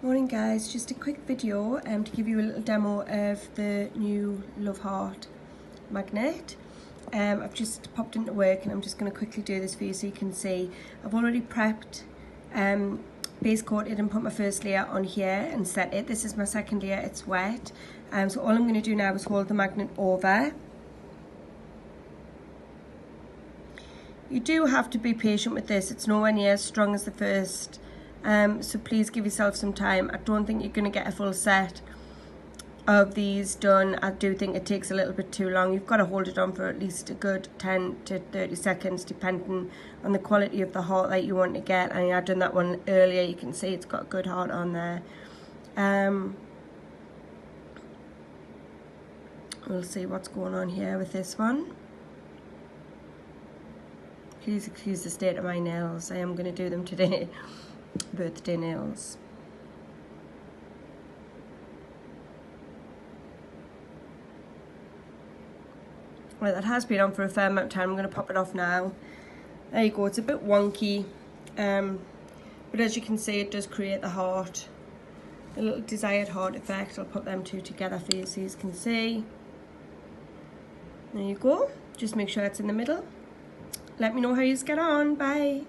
Morning guys, just a quick video to give you a little demo of the new Love Heart magnet. I've just popped into work and I'm just going to quickly do this for you so you can see. I've already prepped, base coated and put my first layer on here and set it. This is my second layer, it's wet. So all I'm going to do now is hold the magnet over. You do have to be patient with this, it's nowhere near as strong as the first. So please give yourself some time. I don't think you're going to get a full set of these done. I do think it takes a little bit too long. You've got to hold it on for at least a good 10 to 30 seconds depending on the quality of the heart that you want to get. And I've done that one earlier. You can see it's got a good heart on there. We'll see what's going on here with this one. Please excuse the state of my nails. I am going to do them today. Birthday nails. Right, that has been on for a fair amount of time. I'm going to pop it off now. There you go. It's a bit wonky, but as you can see, it does create the heart, a little desired heart effect. I'll put them two together for you so you can see. There you go. Just make sure it's in the middle. Let me know how you get on. Bye.